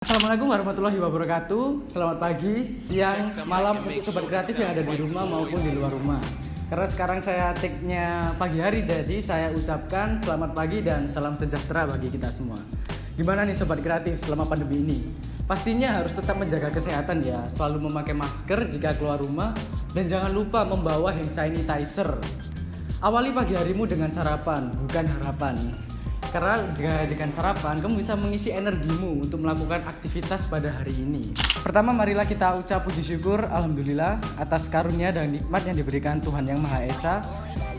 Assalamualaikum warahmatullahi wabarakatuh. Selamat pagi, siang, malam untuk sobat kreatif yang ada di rumah maupun di luar rumah. Karena sekarang saya take-nya pagi hari, jadi saya ucapkan selamat pagi dan salam sejahtera bagi kita semua. Gimana nih sobat kreatif selama pandemi ini? Pastinya harus tetap menjaga kesehatan ya, selalu memakai masker jika keluar rumah dan jangan lupa membawa hand sanitizer. Awali pagi harimu dengan sarapan, bukan harapan. Karena dengan sarapan, kamu bisa mengisi energimu untuk melakukan aktivitas pada hari ini. Pertama, marilah kita ucap puji syukur, Alhamdulillah, atas karunia dan nikmat yang diberikan Tuhan Yang Maha Esa.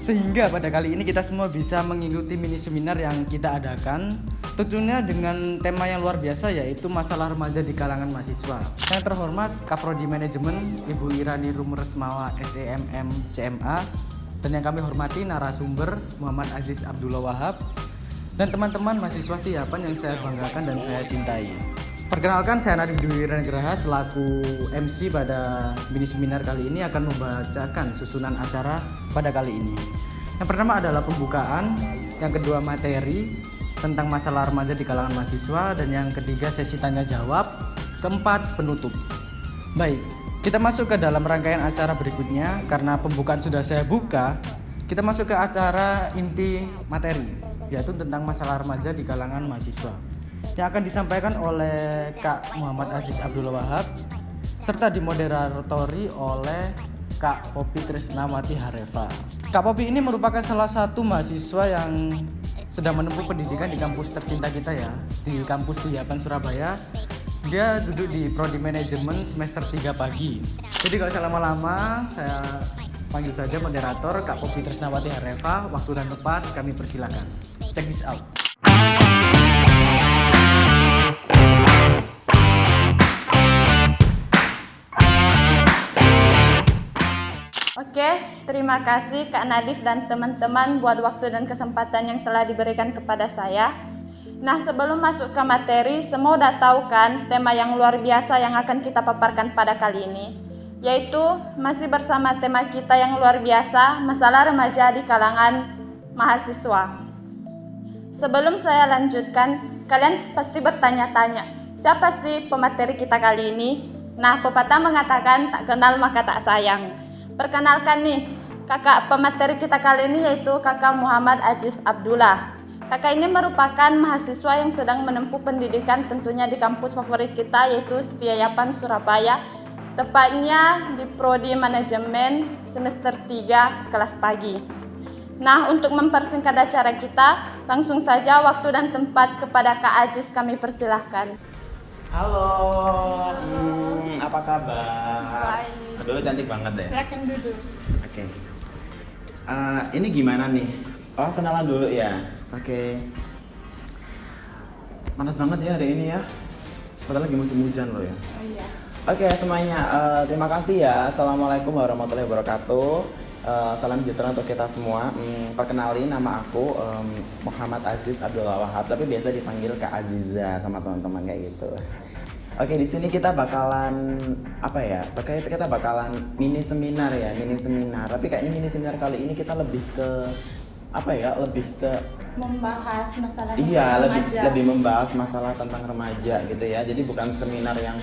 Sehingga pada kali ini kita semua bisa mengikuti mini seminar yang kita adakan. Tentunya dengan tema yang luar biasa, yaitu masalah remaja di kalangan mahasiswa. Yang terhormat, Kaprodi Manajemen, Ibu Irani Rumeresmawa, SEMM, CMA. Dan yang kami hormati narasumber, Muhammad Aziz Abdullah Wahab. Dan teman-teman mahasiswa Tiapan yang saya banggakan dan saya cintai. Perkenalkan, saya Nadif Dwi Graha selaku MC pada mini seminar kali ini akan membacakan susunan acara pada kali ini. Yang pertama adalah pembukaan, yang kedua materi tentang masalah remaja di kalangan mahasiswa, dan yang ketiga sesi tanya jawab, keempat penutup. Baik, kita masuk ke dalam rangkaian acara berikutnya. Karena pembukaan sudah saya buka, kita masuk ke acara inti materi, yaitu tentang masalah remaja di kalangan mahasiswa, yang akan disampaikan oleh Kak Muhammad Aziz Abdullah Wahab, serta dimoderatori oleh Kak Poppy Trisnawati Harefa. Kak Poppy ini merupakan salah satu mahasiswa yang sedang menempuh pendidikan di kampus tercinta kita ya, di kampus Tiapan Surabaya. Dia duduk di Prodi Manajemen semester 3 pagi. Jadi kalau saya lama-lama, saya panggil saja moderator Kak Poppy Trisnawati Harefa. Waktu dan tempat kami persilakan. Check this out. Oke, terima kasih Kak Nadif dan teman-teman buat waktu dan kesempatan yang telah diberikan kepada saya. Nah, sebelum masuk ke materi, semua udah tahu kan tema yang luar biasa yang akan kita paparkan pada kali ini, yaitu masih bersama tema kita yang luar biasa, masalah remaja di kalangan mahasiswa. Sebelum saya lanjutkan, kalian pasti bertanya-tanya, siapa sih pemateri kita kali ini? Nah, pepatah mengatakan tak kenal maka tak sayang. Perkenalkan nih, kakak pemateri kita kali ini yaitu Kakak Muhammad Aziz Abdullah. Kakak ini merupakan mahasiswa yang sedang menempuh pendidikan tentunya di kampus favorit kita, yaitu Tiapan Surabaya. Tepatnya di Prodi Manajemen semester 3 kelas pagi. Nah, untuk mempersingkat acara kita, langsung saja waktu dan tempat kepada Kak Aziz kami persilahkan. Halo, apa kabar? Baik. Aduh, cantik banget deh. Silakan duduk. Oke. Ini gimana nih? Oh, kenalan dulu ya. Oke. Panas banget ya hari ini ya. Padahal lagi musim hujan loh ya. Oh iya. Oke semuanya, terima kasih ya. Assalamualaikum warahmatullahi wabarakatuh. Salam sejahtera untuk kita semua. Perkenalin, nama aku Muhammad Aziz Abdullah Wahab, tapi biasa dipanggil Kak Aziza sama teman-teman kayak gitu. Oke, di sini kita bakalan kita bakalan mini seminar ya, mini seminar. Tapi kayaknya mini seminar kali ini kita lebih ke lebih ke Membahas masalah iya, remaja. lebih membahas masalah tentang remaja gitu ya. Jadi bukan seminar yang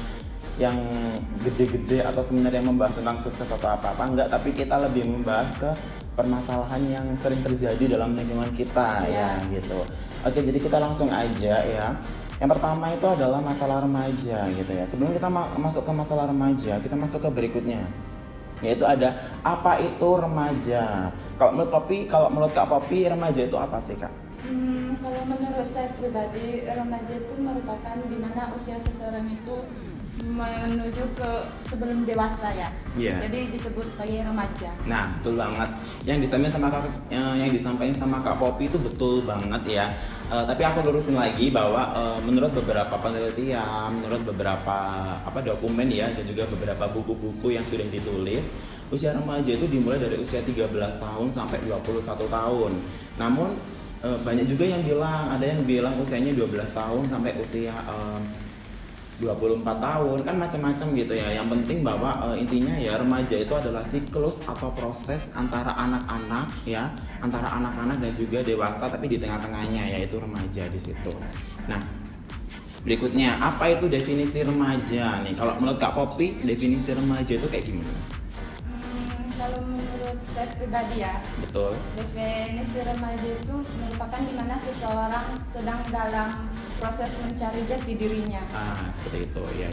gede-gede atau seminar yang membahas tentang sukses atau apa-apa, enggak, tapi kita lebih membahas ke permasalahan yang sering terjadi dalam lingkungan kita ya gitu. Oke, jadi kita langsung aja ya. Yang pertama itu adalah masalah remaja gitu ya. Sebelum kita masuk ke masalah remaja, kita masuk ke berikutnya, yaitu ada apa itu remaja. Kalau menurut Kak Poppy, remaja itu apa sih Kak? Kalau menurut saya pribadi, remaja itu merupakan di mana usia seseorang itu menuju ke sebelum dewasa ya. Iya. Jadi disebut sebagai remaja. Nah, betul banget. Yang disampaikan sama Kak Poppy itu betul banget ya. Tapi aku lurusin lagi bahwa menurut beberapa penelitian, menurut beberapa dokumen ya, dan juga beberapa buku-buku yang sudah ditulis, usia remaja itu dimulai dari usia 13 tahun sampai 21 tahun. Namun banyak juga yang bilang, ada yang bilang usianya 12 tahun sampai usia 24 tahun, kan macam-macam gitu ya. Yang penting bahwa intinya ya remaja itu adalah siklus atau proses antara anak-anak ya, antara anak-anak dan juga dewasa, tapi di tengah-tengahnya yaitu remaja di situ. Nah, Berikutnya, apa itu definisi remaja nih? Kalau menurut Kak Popi, definisi remaja itu kayak gimana? Kalau menurut saya pribadi ya, Betul. definisi remaja itu merupakan di mana seseorang sedang dalam proses mencari jati dirinya. Seperti itu, iya.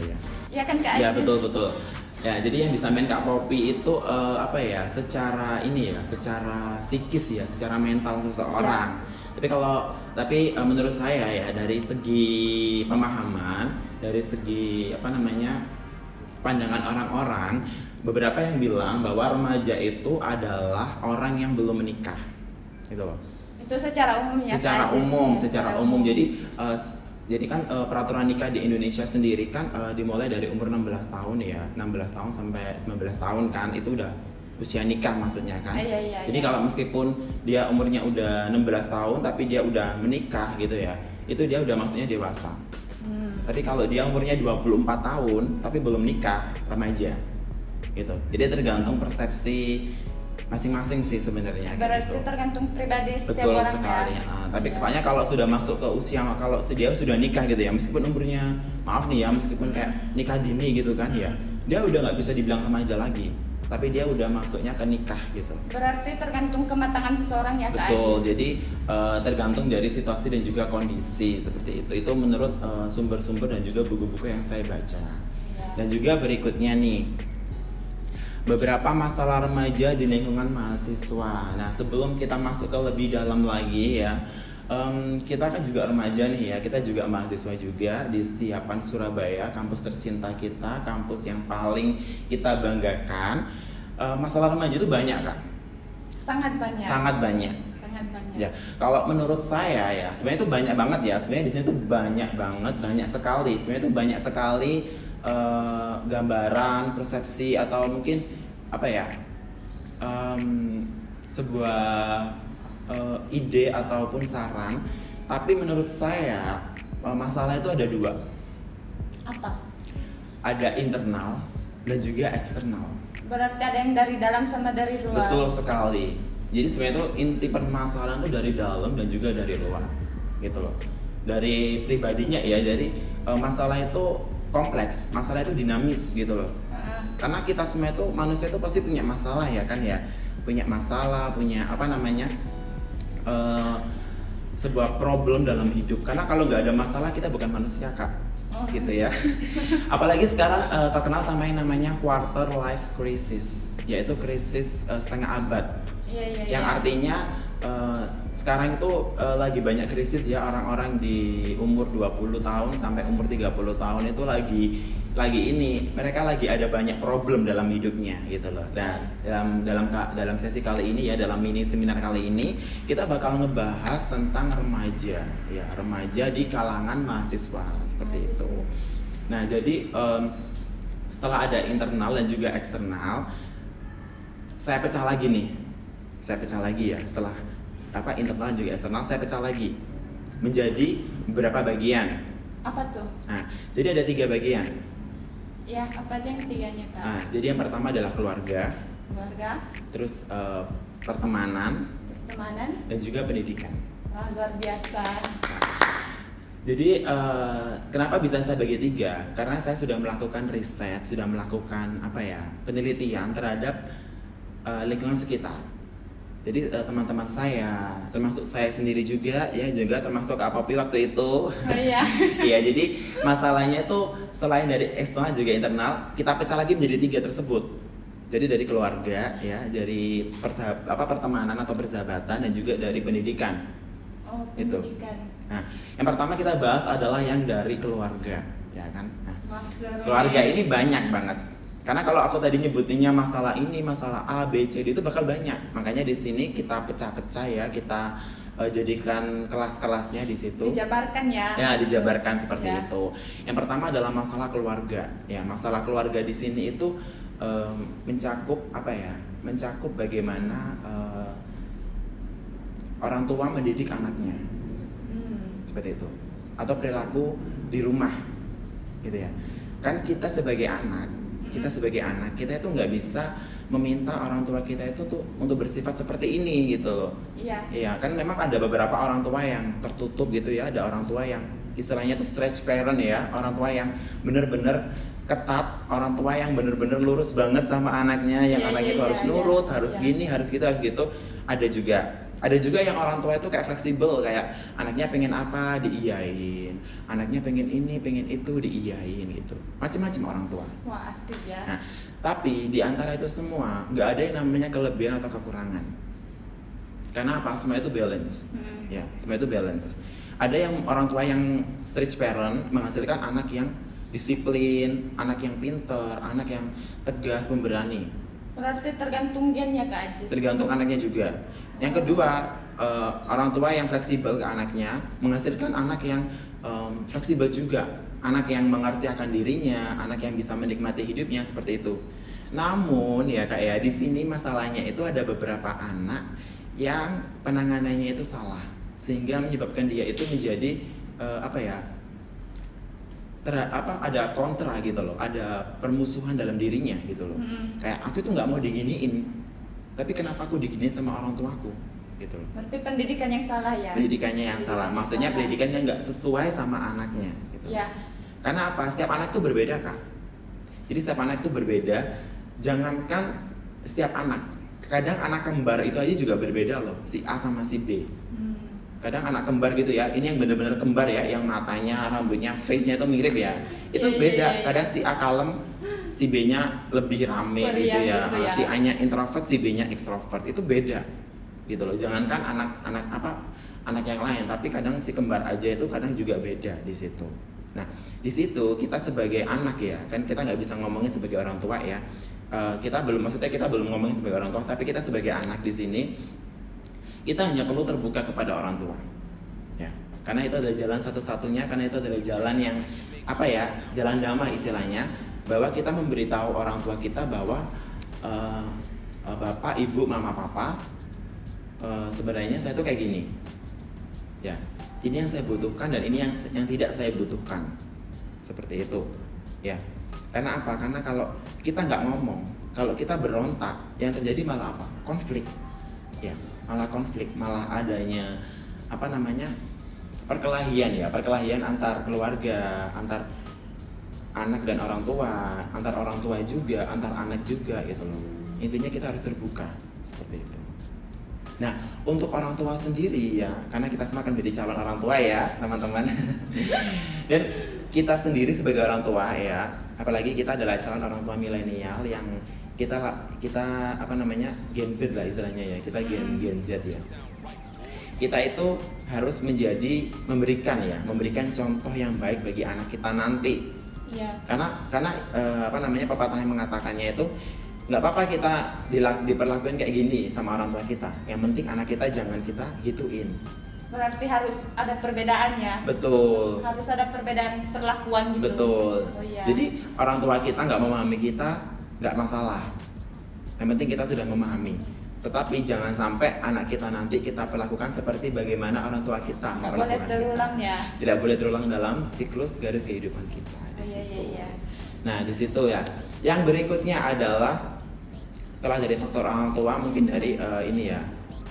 Ya kan Kak Ya, Ajis? betul. Ya, jadi yang disampaikan Kak Popi itu apa ya? Secara secara psikis ya, secara mental seseorang. Tapi menurut saya ya, dari segi pemahaman, dari segi pandangan orang-orang, beberapa yang bilang bahwa remaja itu adalah orang yang belum menikah, gitu loh. Itu secara umum ya Secara Kak Ajis? secara umum. Jadi kan peraturan nikah di Indonesia sendiri kan dimulai dari umur 16 tahun ya, 16 tahun sampai 19 tahun kan, itu udah usia nikah maksudnya kan. Iya. Jadi kalau meskipun dia umurnya udah 16 tahun tapi dia udah menikah gitu ya, itu dia udah maksudnya dewasa. Tapi kalau dia umurnya 24 tahun tapi belum nikah, remaja gitu. Jadi tergantung persepsi masing-masing sih sebenarnya. Berarti gitu. tergantung pribadi setiap Betul orang sekali. ya. Tapi Iya. katanya kalau sudah masuk ke usia, kalau dia sudah nikah gitu ya, meskipun umurnya meskipun kayak nikah dini gitu kan ya, dia udah nggak bisa dibilang remaja lagi, tapi dia udah masuknya ke nikah gitu. Berarti tergantung kematangan seseorang ya Kak Betul. Ajis? Jadi tergantung dari situasi dan juga kondisi seperti itu. Itu menurut sumber-sumber dan juga buku-buku yang saya baca. Dan juga berikutnya nih, beberapa masalah remaja di lingkungan mahasiswa. Nah, sebelum kita masuk ke lebih dalam lagi ya, kita kan juga remaja nih ya, kita juga mahasiswa juga di Setiapan Surabaya, kampus tercinta kita, kampus yang paling kita banggakan. Masalah remaja itu banyak kan? Sangat banyak. Sangat banyak. Ya, kalau menurut saya ya, sebenarnya itu banyak banget ya. Sebenarnya di sini tuh banyak sekali. Sebenarnya itu banyak sekali gambaran, persepsi atau mungkin sebuah ide ataupun saran. Tapi menurut saya masalah itu ada dua. Apa? Ada internal dan juga eksternal. Berarti ada yang dari dalam sama dari luar. Betul sekali. Jadi sebenarnya itu inti permasalahan itu dari dalam dan juga dari luar, gitu loh. Dari pribadinya ya, jadi masalah itu kompleks, masalah itu dinamis gitu loh. Karena kita semua itu manusia itu pasti punya masalah ya kan ya, punya masalah, punya sebuah problem dalam hidup. Karena kalau nggak ada masalah kita bukan manusia kak. Gitu ya. Apalagi sekarang terkenal sama yang namanya quarter life crisis, yaitu krisis setengah abad. Yang artinya sekarang itu lagi banyak krisis ya, orang-orang di umur 20 tahun sampai umur 30 tahun itu mereka lagi ada banyak problem dalam hidupnya gitu loh. Dan dalam sesi kali ini ya, dalam mini seminar kali ini kita bakal ngebahas tentang remaja ya, remaja di kalangan mahasiswa seperti itu. Nah, jadi setelah ada internal dan juga eksternal, saya pecah lagi ya, setelah internal dan juga eksternal saya pecah lagi menjadi beberapa bagian. Apa tuh? Nah, jadi ada 3 bagian. Ya, apa aja yang ketiganya Kak? Nah, jadi yang pertama adalah keluarga, terus pertemanan, dan juga pendidikan. Wah, luar biasa. Jadi kenapa bisa saya bagi 3? Karena saya sudah melakukan riset, sudah melakukan penelitian terhadap lingkungan sekitar. Jadi teman-teman saya, termasuk saya sendiri juga termasuk Kak Popi waktu itu. Oh iya. Iya, jadi masalahnya itu selain dari eksternal juga internal, kita pecah lagi menjadi 3 tersebut. Jadi dari keluarga ya, dari pertemanan atau persahabatan, dan juga dari pendidikan. Oh, Itu. pendidikan. Nah, yang pertama kita bahas adalah yang dari keluarga, ya kan? Nah, Wah, seru keluarga ya. ini banyak banget. Karena kalau aku tadi nyebutinnya masalah ini, masalah A, B, C, D itu bakal banyak. Makanya di sini kita pecah-pecah ya, kita jadikan kelas-kelasnya di situ. Dijabarkan ya. Ya, dijabarkan seperti Ya. itu. Yang pertama adalah masalah keluarga. Ya, masalah keluarga di sini itu mencakup mencakup bagaimana orang tua mendidik anaknya. Seperti itu. Atau perilaku di rumah. Gitu ya. Kan kita sebagai anak, kita itu nggak bisa meminta orang tua kita itu tuh untuk bersifat seperti ini gitu loh. Iya. Iya, kan memang ada beberapa orang tua yang tertutup gitu ya, ada orang tua yang istilahnya tuh stretch parent ya, orang tua yang bener-bener ketat, orang tua yang bener-bener lurus banget sama anaknya, yang anaknya itu harus nurut, harus gini, harus gitu. Ada juga yang orang tua itu kayak fleksibel, kayak anaknya pengen apa diiyain, anaknya pengen ini, pengen itu diiyain gitu. Macam-macam orang tua. Wah, asik ya. Nah, tapi di antara itu semua nggak ada yang namanya kelebihan atau kekurangan. Karena apa? Semua itu balance. Ya, semua itu balance. Ada yang orang tua yang strict parent menghasilkan anak yang disiplin, anak yang pinter, anak yang tegas, pemberani. Berarti tergantung gennya Kak Ajis. Tergantung anaknya juga. Yang kedua, orang tua yang fleksibel ke anaknya menghasilkan anak yang fleksibel juga, anak yang mengerti akan dirinya, anak yang bisa menikmati hidupnya seperti itu. Namun ya Kak ya, di sini masalahnya itu ada beberapa anak yang penanganannya itu salah, sehingga menyebabkan dia itu menjadi ada kontra gitu loh, ada permusuhan dalam dirinya gitu loh. Kayak aku tuh nggak mau diginiin, tapi kenapa aku diginiin sama orang tuaku gitu loh. Berarti pendidikan yang salah ya? Pendidikannya yang salah, maksudnya pendidikannya nggak sesuai sama anaknya gitu. Ya. Karena apa? Setiap anak tuh berbeda Kak. Jadi setiap anak tuh berbeda. Jangankan setiap anak, kadang anak kembar itu aja juga berbeda loh, si A sama si B. Kadang anak kembar gitu ya, ini yang benar-benar kembar ya, yang matanya, rambutnya, face-nya itu mirip ya. Itu beda. Kadang si A kalem, si B-nya lebih rame gitu ya. Si A-nya introvert, si B-nya extrovert. Itu beda. Gitu loh. Jangankan anak yang lain, tapi kadang si kembar aja itu kadang juga beda di situ. Nah, di situ kita sebagai anak ya, kan kita nggak bisa ngomongin sebagai orang tua ya. Kita belum ngomongin sebagai orang tua, tapi kita sebagai anak di sini kita hanya perlu terbuka kepada orang tua, ya. Karena itu adalah jalan satu-satunya, karena itu adalah jalan yang jalan damai istilahnya, bahwa kita memberitahu orang tua kita bahwa bapak, ibu, mama, papa, sebenarnya saya tuh kayak gini, ya. Ini yang saya butuhkan dan ini yang tidak saya butuhkan, seperti itu, ya. Karena apa? Karena kalau kita nggak ngomong, kalau kita berontak, yang terjadi malah apa? Konflik, ya. Malah adanya perkelahian antar keluarga, antar anak dan orang tua, antar orang tua juga, antar anak juga gitu loh. Intinya kita harus terbuka seperti itu. Nah, untuk orang tua sendiri ya, karena kita semua akan menjadi calon orang tua ya teman-teman. Dan kita sendiri sebagai orang tua ya, apalagi kita adalah calon orang tua milenial yang kita Gen Z lah istilahnya ya, kita Gen Z ya. Kita itu harus memberikan contoh yang baik bagi anak kita nanti. Iya. Karena pepatah yang mengatakannya itu nggak apa-apa kita diperlakukan kayak gini sama orang tua kita. Yang penting anak kita jangan kita gituin. Berarti harus ada perbedaan ya? Betul. Harus ada perbedaan perlakuan gitu. Betul. Oh, iya. Jadi orang tua kita nggak memahami kita nggak masalah. Yang penting kita sudah memahami. Tetapi jangan sampai anak kita nanti kita perlakukan seperti bagaimana orang tua kita nggak boleh terulang kita. Ya. Tidak boleh terulang dalam siklus garis kehidupan kita. Iya. Nah di situ ya. Yang berikutnya adalah setelah dari faktor orang tua mungkin dari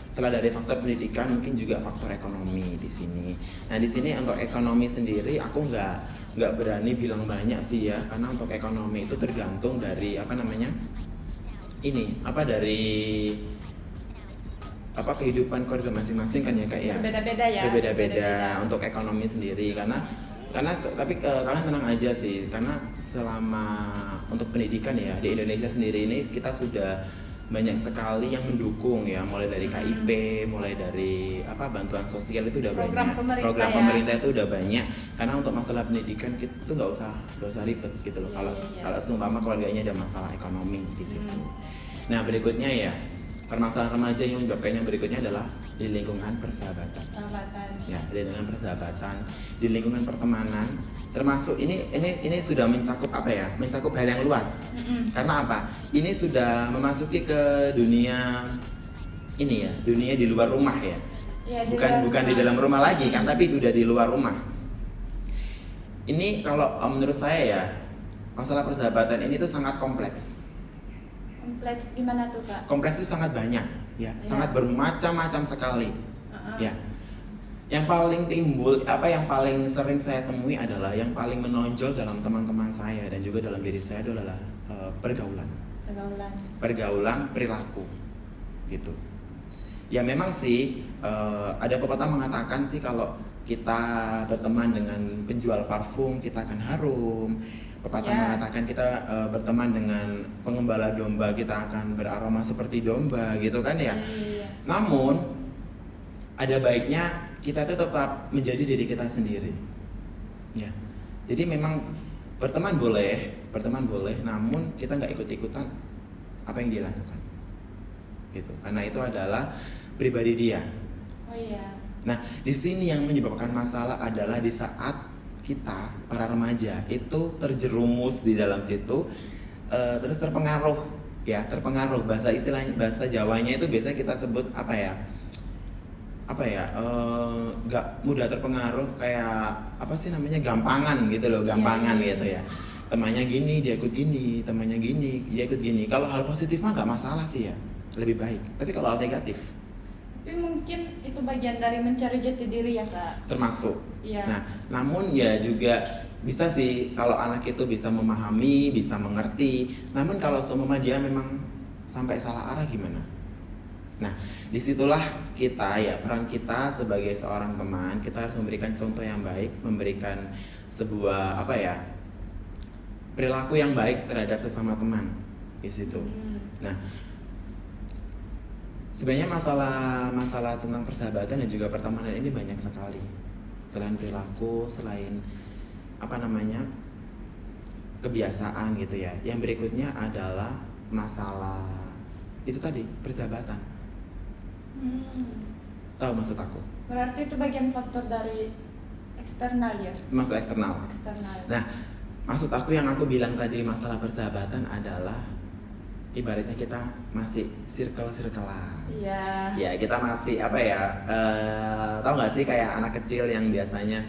setelah dari faktor pendidikan mungkin juga faktor ekonomi di sini. Nah di sini untuk ekonomi sendiri aku nggak berani bilang banyak sih ya, karena untuk ekonomi itu tergantung dari kehidupan keluarga masing-masing kan ya Kak ya. Berbeda-beda untuk ekonomi sendiri karena tenang aja sih, karena selama untuk pendidikan ya di Indonesia sendiri ini kita sudah banyak sekali yang mendukung ya, mulai dari KIP, mulai dari bantuan sosial itu udah program banyak, program pemerintah itu udah banyak. Karena untuk masalah pendidikan kita tuh nggak usah ribet gitu loh. Kalau seumpama keluarganya ada masalah ekonomi di situ. Nah berikutnya ya permasalahan remaja yang menyebabkan yang berikutnya adalah di lingkungan persahabatan. Ya, di lingkungan persahabatan, di lingkungan pertemanan, termasuk ini sudah mencakup mencakup hal yang luas. Karena apa? Ini sudah memasuki ke dunia dunia di luar rumah ya. Bukan di dalam rumah lagi kan, tapi udah di luar rumah. Ini kalau menurut saya ya, masalah persahabatan ini tuh sangat kompleks. Kompleks gimana tuh Kak? Kompleks itu sangat banyak ya, sangat bermacam-macam sekali. Ya. Yang paling timbul, yang paling sering saya temui adalah yang paling menonjol dalam teman-teman saya dan juga dalam diri saya itu adalah pergaulan, perilaku, gitu. Ya memang sih ada pepatah mengatakan sih kalau kita berteman dengan penjual parfum kita akan harum. Pepatah mengatakan kita berteman dengan pengembala domba kita akan beraroma seperti domba, gitu kan ya. Namun ada baiknya kita itu tetap menjadi diri kita sendiri. Ya. Jadi memang berteman boleh, namun kita nggak ikut-ikutan apa yang dia lakukan. Gitu. Karena itu adalah pribadi dia. Oh iya. Nah, di sini yang menyebabkan masalah adalah di saat kita para remaja itu terjerumus di dalam situ, terus terpengaruh bahasa Jawanya itu biasanya kita sebut nggak mudah terpengaruh, kayak apa sih namanya, gampangan gitu loh, gitu ya. Temannya gini dia ikut gini, temannya gini dia ikut gini. Kalau hal positif mah nggak masalah sih ya, lebih baik. Tapi kalau hal negatif, Tapi mungkin itu bagian dari mencari jati diri ya Kak. termasuk. Iya. Nah, namun ya juga bisa sih kalau anak itu bisa memahami, bisa mengerti. Namun kalau seumpama dia memang sampai salah arah gimana? Nah, disitulah kita ya, peran kita sebagai seorang teman, kita harus memberikan contoh yang baik, memberikan sebuah perilaku yang baik terhadap sesama teman di situ. Nah, sebenarnya masalah tentang persahabatan dan juga pertemanan ini banyak sekali. Selain perilaku, selain kebiasaan gitu ya. Yang berikutnya adalah masalah itu tadi, persahabatan. Tahu maksud aku? Berarti itu bagian faktor dari eksternal ya? Maksud eksternal. Nah, maksud aku yang aku bilang tadi masalah persahabatan adalah ibaratnya kita masih circle-circlean. Iya. Ya, kita masih tahu nggak sih kayak anak kecil yang biasanya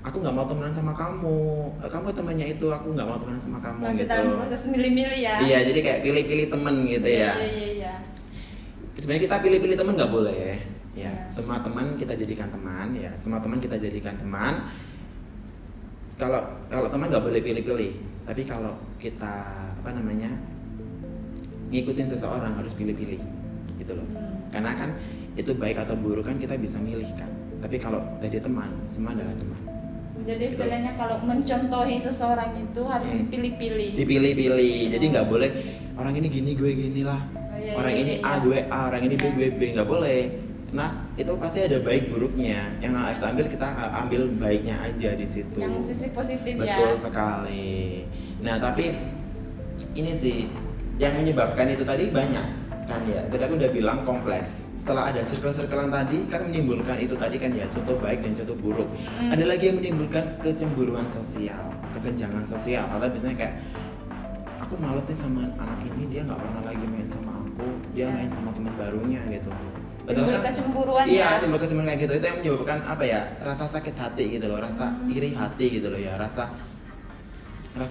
aku nggak mau temenan sama kamu, kamu temannya itu, aku nggak mau temenan sama kamu. Masih gitu. dalam proses milih-milih ya? Iya, jadi kayak pilih-pilih temen gitu ya. Iya. Sebenarnya kita pilih-pilih teman nggak boleh ya. Iya. Semua teman kita jadikan teman ya. Semua teman kita jadikan teman. Kalau teman nggak boleh pilih-pilih. Tapi kalau kita ngikutin seseorang harus pilih-pilih gitu loh. Karena kan itu baik atau buruk kan kita bisa milih kan. Tapi kalau jadi teman, semua adalah teman. Jadi istilahnya kalau mencontohi seseorang itu harus dipilih-pilih. Dipilih-pilih. Jadi nggak boleh orang ini gini gue gini lah. Orang ini A gue A, orang ini B gue B, nggak boleh. Nah, itu pasti ada baik buruknya. Yang harus kita ambil baiknya aja di situ. Yang sisi positif ya. Betul sekali. Nah, tapi ini sih yang menyebabkan itu tadi banyak kan ya. Tadi aku udah bilang kompleks. Setelah ada circle-circlean tadi kan menimbulkan itu tadi kan ya, contoh baik dan contoh buruk. Ada lagi yang menimbulkan kecemburuan sosial, kesenjangan sosial. Atau biasanya kayak aku males nih sama anak ini, dia nggak pernah lagi main sama aku, dia main sama teman barunya gitu. Timbul kecemburuan Iya, ya. timbul kecemburuan kayak gitu. Itu yang menyebabkan rasa sakit hati gitu loh, rasa iri hati gitu loh ya, rasa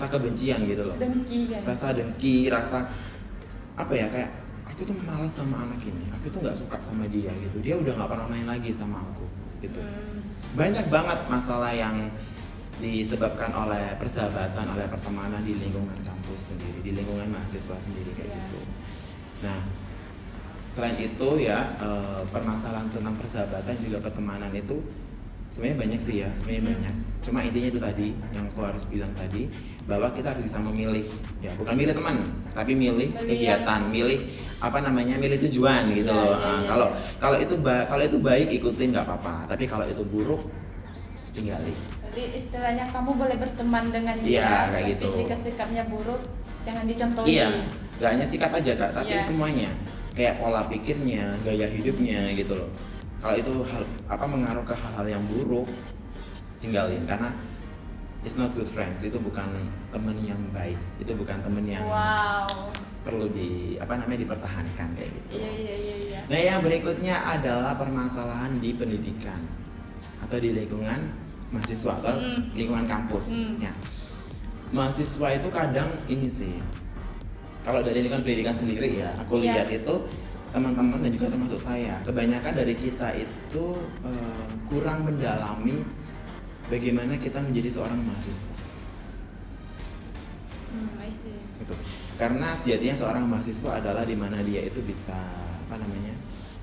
kebencian gitu loh. Dengki kan. Rasa dengki, rasa kayak aku tuh malas sama anak ini, aku tuh nggak suka sama dia gitu, dia udah nggak pernah main lagi sama aku gitu. Banyak banget masalah yang disebabkan oleh persahabatan, oleh pertemanan di lingkungan kampus sendiri, di lingkungan mahasiswa sendiri kayak gitu. Nah, selain itu ya permasalahan tentang persahabatan juga pertemanan itu sebenarnya banyak sih ya, banyak. Cuma intinya itu tadi yang aku harus bilang tadi, bahwa kita harus bisa memilih ya, bukan milih teman, tapi milih kegiatan, milih milih tujuan gitu loh. Kalau itu baik ikutin nggak apa-apa, tapi kalau itu buruk tinggalin. Jadi istilahnya kamu boleh berteman dengan dia, kayak tapi gitu. jika sikapnya buruk jangan dicontohi. Iya, gak hanya sikap aja Kak, tapi Iya. semuanya. Kayak pola pikirnya, gaya hidupnya gitu loh. Kalau itu mengaruh ke hal-hal yang buruk, tinggalin, karena it's not good friends. Itu bukan temen yang baik, itu bukan temen yang perlu dipertahankan kayak gitu. Iya. Nah, yang berikutnya adalah permasalahan di pendidikan atau di lingkungan mahasiswa atau lingkungan kampus. Ya. Mahasiswa itu kadang ini sih, kalau dari lingkungan pendidikan sendiri ya, aku lihat itu teman-teman dan juga termasuk saya, kebanyakan dari kita itu kurang mendalami bagaimana kita menjadi seorang mahasiswa. I see. Gitu. Karena sejatinya seorang mahasiswa adalah di mana dia itu bisa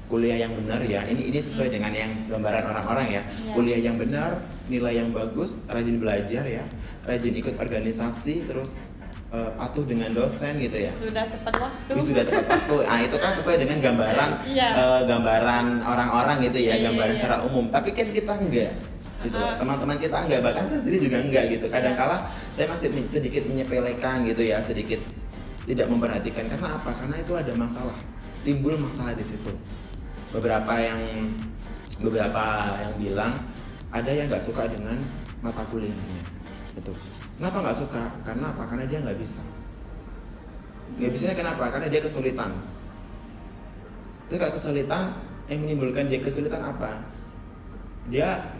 kuliah yang benar ya. Ini sesuai dengan yang gambaran orang-orang ya. Iya. Kuliah yang benar, nilai yang bagus, rajin belajar ya, rajin ikut organisasi, terus patuh dengan dosen gitu ya. Sudah tepat waktu. Sudah tepat waktu. Nah, itu kan sesuai dengan gambaran Iya. gambaran orang-orang gitu ya, Iya, gambaran iya. secara umum. Tapi kan kita enggak. Gitu loh. Teman-teman kita enggak, bahkan saya sendiri juga enggak gitu. Kadang-kala saya masih sedikit menyepelekan gitu ya, sedikit tidak memperhatikan. Karena apa? Karena itu ada masalah. Timbul masalah di situ. Beberapa yang bilang ada yang nggak suka dengan mata kuliahnya, gitu. Kenapa nggak suka? Karena apa? Karena dia nggak bisa. Nggak bisanya kenapa? Karena dia kesulitan. Itu kayak kesulitan yang menimbulkan dia kesulitan apa? Dia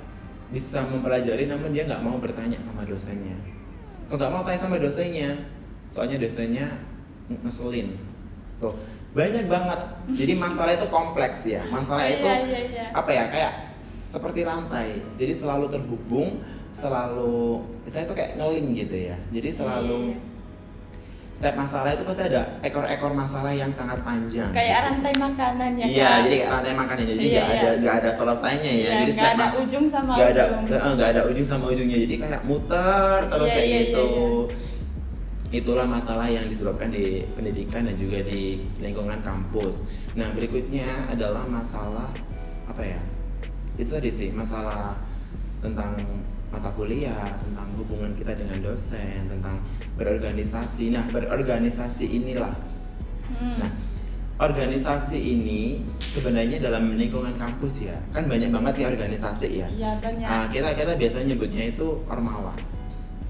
bisa mempelajari namun dia nggak mau bertanya sama dosennya. Kok nggak mau tanya sama dosennya? Soalnya dosennya ngeselin. Tuh. Banyak banget. Jadi masalah itu kompleks ya. Masalah itu Iya. apa ya? Kayak seperti rantai. Jadi selalu terhubung, selalu saya itu kayak ngeling gitu ya. Jadi selalu setiap masalah itu pasti ada ekor-ekor masalah yang sangat panjang. Kayak rantai makanan ya. Iya, Kak? jadi kayak rantai makanan. Jadi Iya, nggak ada selesainya ya. Iya, Jadi nggak ada ujung sama ujung. nggak ada ujung sama ujungnya. Jadi kayak muter terus Iya, kayak iya, gitu. iya. Itulah masalah yang disebabkan di pendidikan dan juga di lingkungan kampus. Nah, berikutnya adalah masalah apa ya? Itu tadi sih, masalah tentang mata kuliah, tentang hubungan kita dengan dosen, tentang berorganisasi. Nah, berorganisasi inilah. Nah, organisasi ini sebenarnya dalam lingkungan kampus ya, kan banyak banget ya organisasi ya. Iya, banyak. Nah, kita biasanya nyebutnya itu ormawa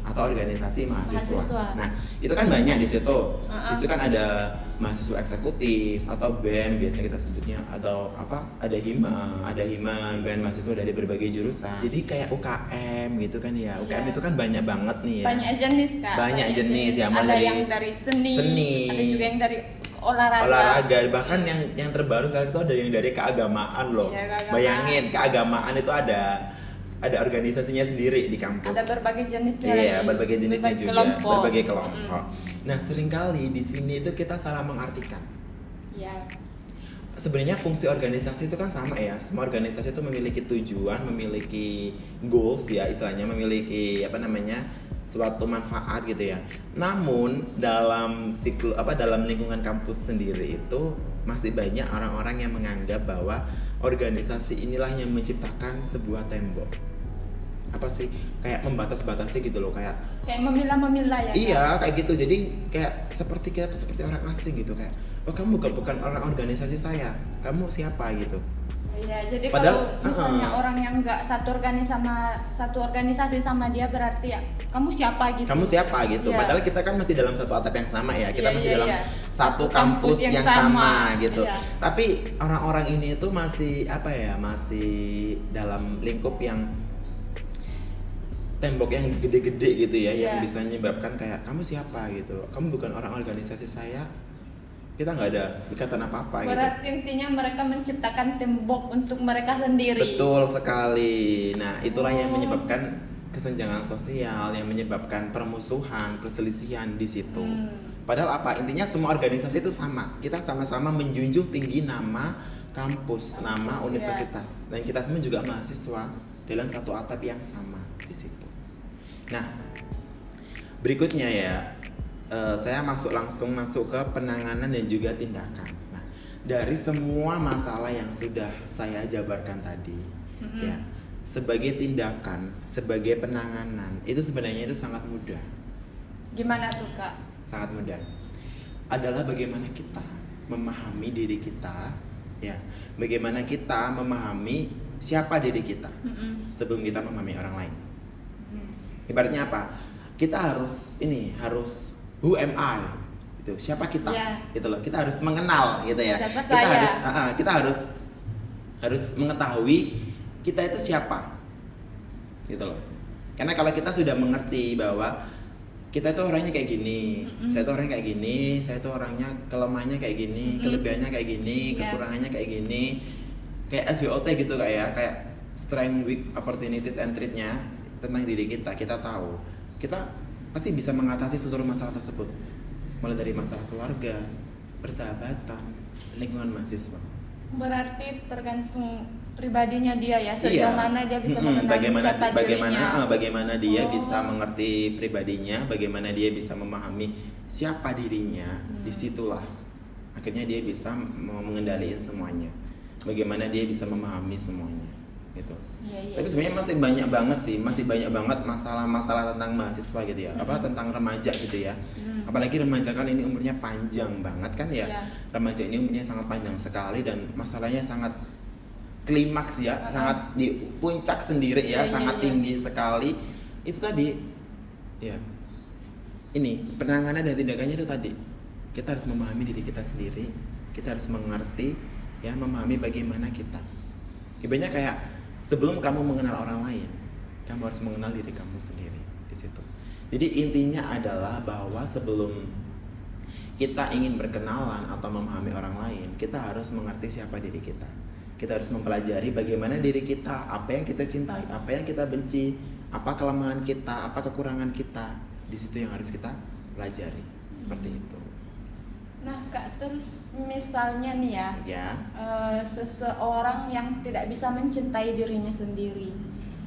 atau organisasi mahasiswa. Nah, itu kan banyak di situ. Itu kan ada mahasiswa eksekutif atau BEM biasanya kita sebutnya, atau apa? Ada himpunan mahasiswa dari berbagai jurusan. Jadi kayak UKM gitu kan ya. UKM itu kan banyak banget nih ya. Banyak jenis Kak. Banyak jenis ya, Ada mulai yang dari seni, ada juga yang dari olahraga, bahkan yang terbaru kali itu ada yang dari keagamaan loh. Iya, keagamaan. Bayangin, keagamaan itu ada organisasinya sendiri di kampus. ada berbagai jenisnya Iya, lagi. berbagai jenisnya juga, kelompok. berbagai kelompok. Nah, seringkali di sini itu kita salah mengartikan. Iya. Sebenarnya fungsi organisasi itu kan sama ya. Semua organisasi itu memiliki tujuan, memiliki goals ya, istilahnya memiliki suatu manfaat gitu ya. Namun dalam dalam lingkungan kampus sendiri itu masih banyak orang-orang yang menganggap bahwa organisasi inilah yang menciptakan sebuah tembok. Apa sih? Kayak membatas-batasi gitu loh, kayak memilah-memilah ya. iya, kayak gitu. Jadi kayak seperti kita tuh seperti orang asing gitu, kayak oh kamu bukan orang organisasi saya. Kamu siapa gitu. Iya, jadi Padahal, kalau misalnya orang yang nggak satu organisasi sama dia berarti ya kamu siapa gitu. Kamu siapa gitu. Iya. Padahal kita kan masih dalam satu atap yang sama ya. Kita Iya, masih iya, dalam iya. satu kampus yang sama gitu. Iya. Tapi orang-orang ini tuh masih masih dalam lingkup yang tembok yang gede-gede gitu ya, yang Iya. bisa menyebabkan kayak kamu siapa gitu. Kamu bukan orang organisasi saya. Kita nggak ada ikatan apa-apa gitu. Berarti intinya mereka menciptakan tembok untuk mereka sendiri. Betul sekali. Nah, itulah yang menyebabkan kesenjangan sosial, yang menyebabkan permusuhan, perselisihan di situ. Padahal apa? Intinya semua organisasi itu sama. Kita sama-sama menjunjung tinggi nama kampus, nama universitas. Dan kita semua juga mahasiswa dalam satu atap yang sama di situ. Nah, berikutnya ya, saya langsung masuk ke penanganan dan juga tindakan. Nah, dari semua masalah yang sudah saya jabarkan tadi, ya, sebagai tindakan, sebagai penanganan, itu sebenarnya itu sangat mudah. Gimana tuh Kak? Sangat mudah. Adalah bagaimana kita memahami diri kita, ya, bagaimana kita memahami siapa diri kita sebelum kita memahami orang lain. Ibaratnya apa? Kita harus who am I? Itu siapa kita? Yeah. Gitu loh. Kita harus mengenal gitu ya. Siapa kita saya? Kita harus mengetahui kita itu siapa. Gitu loh. Karena kalau kita sudah mengerti bahwa kita tuh orangnya kayak gini, saya tuh orangnya kayak gini, saya tuh orangnya kelemahannya kayak gini, kelebihannya kayak gini, kekurangannya kayak gini, kayak SWOT gitu kayak strength, weak, opportunities and threat-nya tentang diri kita tahu, kita pasti bisa mengatasi seluruh masalah tersebut, mulai dari masalah keluarga, persahabatan, lingkungan mahasiswa. Berarti tergantung pribadinya dia ya, sejauh mana dia bisa mengenali siapa dirinya. Bagaimana dia bisa mengerti pribadinya, bagaimana dia bisa memahami siapa dirinya, disitulah akhirnya dia bisa mengendalikan semuanya. Bagaimana dia bisa memahami semuanya, gitu. Iya. Tapi sebenarnya masih banyak banget masalah-masalah tentang mahasiswa gitu ya, tentang remaja gitu ya. Apalagi remaja kan ini umurnya panjang banget kan ya. Remaja ini umurnya sangat panjang sekali dan masalahnya sangat klimaks ya, sangat di puncak sendiri ya, sangat tinggi sekali. Itu tadi ya. Ini penanganan dan tindakannya itu tadi. Kita harus memahami diri kita sendiri, kita harus mengerti ya, memahami bagaimana kita. Ibaratnya kayak sebelum kamu mengenal orang lain, kamu harus mengenal diri kamu sendiri di situ. Jadi intinya adalah bahwa sebelum kita ingin berkenalan atau memahami orang lain, kita harus mengerti siapa diri kita. Kita harus mempelajari bagaimana diri kita, apa yang kita cintai, apa yang kita benci, apa kelemahan kita, apa kekurangan kita. Di situ yang harus kita pelajari. Seperti itu. Nah Kak, terus misalnya nih ya, seseorang yang tidak bisa mencintai dirinya sendiri,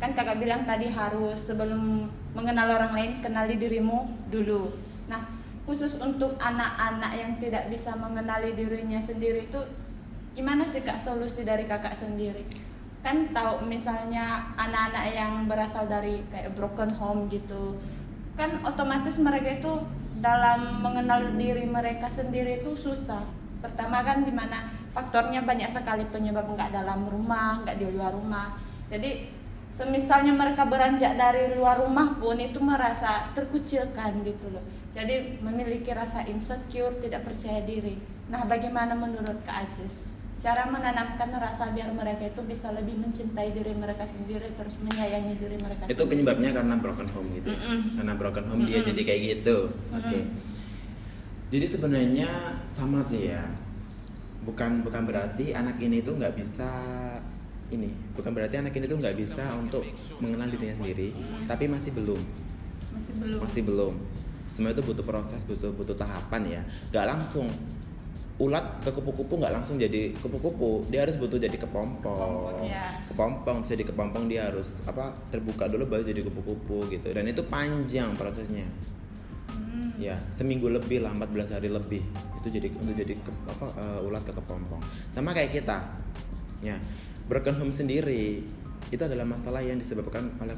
kan kakak bilang tadi harus sebelum mengenal orang lain, kenali dirimu dulu. Nah khusus untuk anak-anak yang tidak bisa mengenali dirinya sendiri itu gimana sih Kak solusi dari kakak sendiri? Kan tahu misalnya anak-anak yang berasal dari kayak broken home gitu, kan otomatis mereka itu dalam mengenal diri mereka sendiri itu susah. Pertama kan dimana faktornya banyak sekali penyebab, nggak dalam rumah, nggak di luar rumah. Jadi semisalnya mereka beranjak dari luar rumah pun itu merasa terkucilkan gitu loh. Jadi memiliki rasa insecure, tidak percaya diri. Nah bagaimana menurut Kak Aziz cara menanamkan rasa biar mereka itu bisa lebih mencintai diri mereka sendiri, terus menyayangi diri mereka itu sendiri? Itu penyebabnya karena broken home gitu. Karena broken home dia jadi kayak gitu. Oke. Jadi sebenarnya sama sih ya. Bukan berarti anak ini tuh nggak bisa bukan berarti anak ini tuh nggak bisa untuk mengenal dirinya sendiri, tapi masih belum. Semua itu butuh proses, butuh tahapan ya. Nggak langsung ulat ke kupu-kupu, nggak langsung jadi kupu-kupu, dia harus butuh jadi kepompong. Kepompong, terus jadi kepompong dia harus terbuka dulu baru jadi kupu-kupu gitu. Dan itu panjang prosesnya. Ya, seminggu lebih lah, 14 hari lebih itu untuk jadi ulat ke kepompong. Sama kayak kita. Ya, broken home sendiri itu adalah masalah yang disebabkan oleh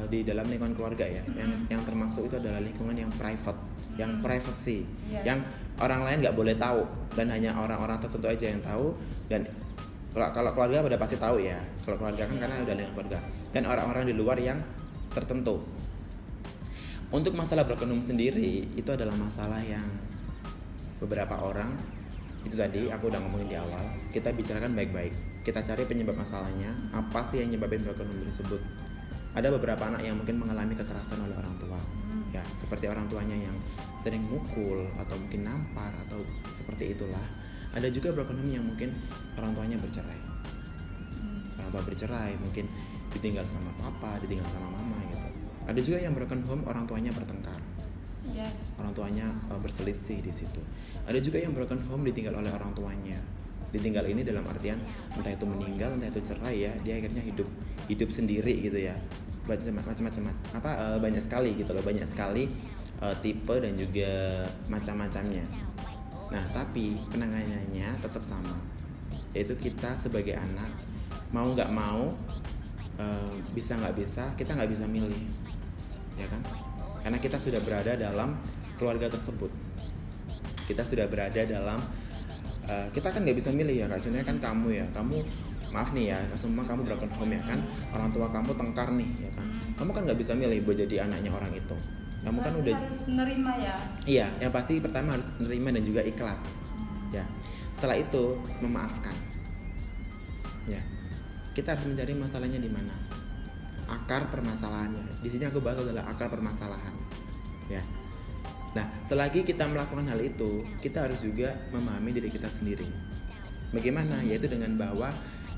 di dalam lingkungan keluarga ya. Yang termasuk itu adalah lingkungan yang private, yang privacy, yang orang lain nggak boleh tahu dan hanya orang-orang tertentu aja yang tahu. Dan kalau keluarga udah pasti tahu ya, kalau keluarga kan karena udah lingkungan keluarga, dan orang-orang di luar yang tertentu. Untuk masalah broken home sendiri itu adalah masalah yang beberapa orang itu tadi aku udah ngomongin di awal, kita bicarakan baik-baik, kita cari penyebab masalahnya, apa sih yang nyebabin broken home tersebut. Ada beberapa anak yang mungkin mengalami kekerasan oleh orang tua, ya seperti orang tuanya yang sering mukul atau mungkin nampar atau seperti itulah. Ada juga broken home yang mungkin orang tuanya bercerai, orang tua bercerai, mungkin ditinggal sama papa, ditinggal sama mama gitu. Ada juga yang broken home orang tuanya bertengkar, orang tuanya berselisih di situ. Ada juga yang broken home ditinggal oleh orang tuanya. Ditinggal ini dalam artian entah itu meninggal, entah itu cerai ya, dia akhirnya hidup sendiri gitu ya. Macam-macam banyak sekali gitu loh, banyak sekali tipe dan juga macam-macamnya. Nah, tapi penanganannya tetap sama, yaitu kita sebagai anak mau nggak mau, bisa nggak bisa, kita nggak bisa milih, ya kan? Karena kita sudah berada dalam keluarga tersebut, kita sudah berada dalam kita kan nggak bisa milih ya Kak. Contohnya kan kamu maaf nih ya, semua kamu broken home ya kan, orang tua kamu tengkar nih ya kan, kamu kan nggak bisa milih buat jadi anaknya orang itu. Kamu kan udah harus menerima ya. Iya, yang pasti pertama harus menerima dan juga ikhlas. Ya. Setelah itu memaafkan. Ya. Kita harus mencari masalahnya di mana. Akar permasalahannya. Di sini aku bahas adalah akar permasalahan. Ya. Nah, selagi kita melakukan hal itu, kita harus juga memahami diri kita sendiri. Bagaimana? Yaitu dengan bahwa